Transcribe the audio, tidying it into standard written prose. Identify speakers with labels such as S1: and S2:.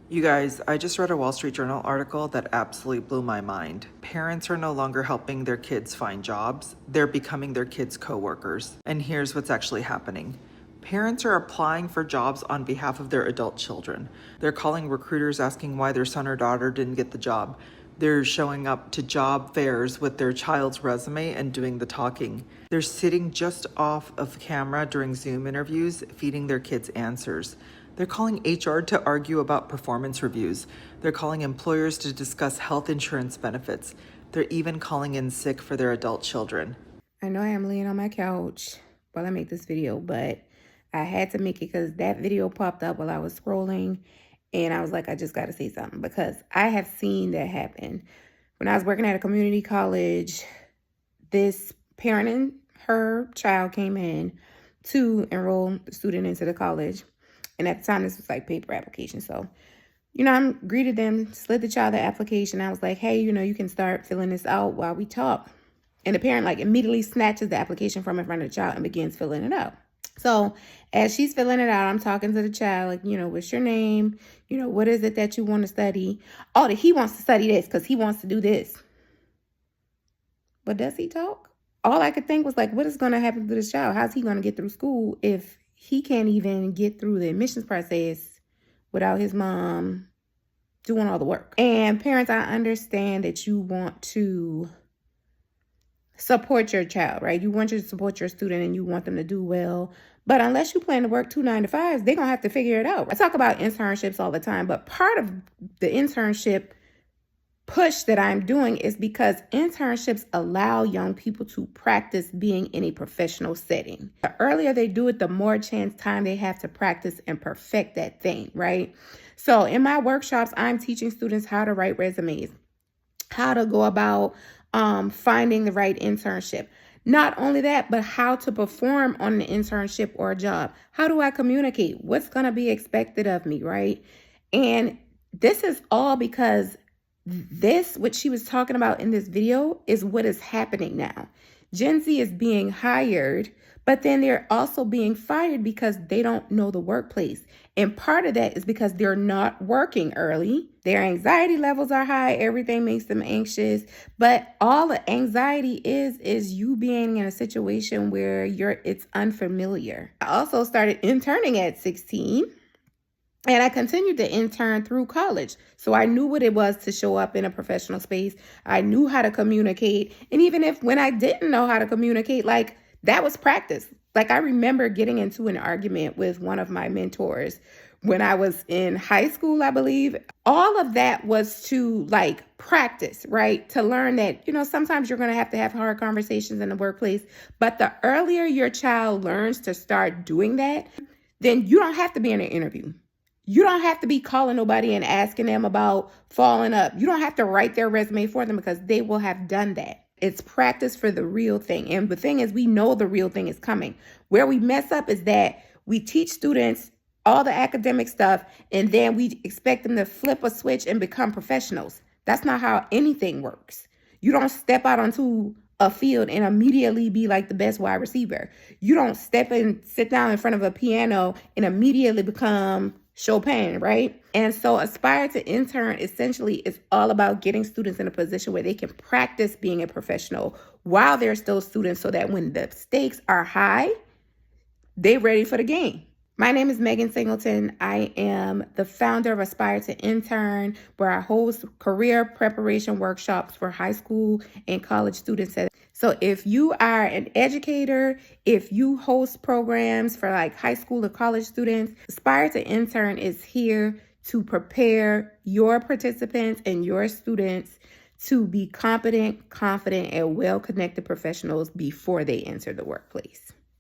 S1: You guys, I just read a Wall Street Journal article that absolutely blew my mind. Parents are no longer helping their kids find jobs, they're becoming their kids' coworkers. And here's what's actually happening. Parents are applying for jobs on behalf of their adult children. They're calling recruiters asking why their son or daughter didn't get the job. They're showing up to job fairs with their child's resume and doing the talking. They're sitting just off of camera during Zoom interviews, feeding their kids answers. They're calling HR to argue about performance reviews. They're calling employers to discuss health insurance benefits. They're even calling in sick for their adult children.
S2: I know I am laying on my couch while I make this video, but I had to make it because that video popped up while I was scrolling, and I was like, I just got to say something because I have seen that happen. When I was working at a community college, this parent and her child came in to enroll the student into the college. And at the time, this was like paper application. So, I greeted them, slid the child the application. I was like, hey, you can start filling this out while we talk. And the parent immediately snatches the application from in front of the child and begins filling it out. So as she's filling it out, I'm talking to the child, what's your name? What is it that you want to study? Oh, he wants to study this because he wants to do this. But does he talk? All I could think was what is going to happen to this child? How's he going to get through school if he can't even get through the admissions process without his mom doing all the work? And parents, I understand that you want to support your child, right? You want to support your student and you want them to do well. But unless you plan to work 2 9-to-5s, they're going to have to figure it out. I talk about internships all the time, but part of the internship push that I'm doing is because internships allow young people to practice being in a professional setting. The earlier they do it, the more time they have to practice and perfect that thing, right? So in my workshops, I'm teaching students how to write resumes, how to go about finding the right internship. Not only that, but how to perform on an internship or a job. How do I communicate? What's going to be expected of me, right? And this is all because what she was talking about in this video is what is happening now. Gen Z is being hired, but then they're also being fired because they don't know the workplace. And part of that is because they're not working early. Their anxiety levels are high. Everything makes them anxious. But all the anxiety is you being in a situation where it's unfamiliar. I also started interning at 16. And I continued to intern through college. So I knew what it was to show up in a professional space. I knew how to communicate. And even when I didn't know how to communicate, that was practice. I remember getting into an argument with one of my mentors when I was in high school, I believe. All of that was to practice, right? To learn that, sometimes you're going to have hard conversations in the workplace. But the earlier your child learns to start doing that, then you don't have to be in an interview. You don't have to be calling nobody and asking them about following up. You don't have to write their resume for them because they will have done that. It's practice for the real thing. And the thing is, we know the real thing is coming. Where we mess up is that we teach students all the academic stuff and then we expect them to flip a switch and become professionals. That's not how anything works. You don't step out onto a field and immediately be the best wide receiver. You don't sit down in front of a piano and immediately become Chopin, right? And so Aspire to Intern essentially is all about getting students in a position where they can practice being a professional while they're still students so that when the stakes are high, they're ready for the game. My name is Megan Singleton. I am the founder of Aspire to Intern, where I host career preparation workshops for high school and college students. So if you are an educator, if you host programs for high school or college students, Aspire to Intern is here to prepare your participants and your students to be competent, confident, and well-connected professionals before they enter the workplace.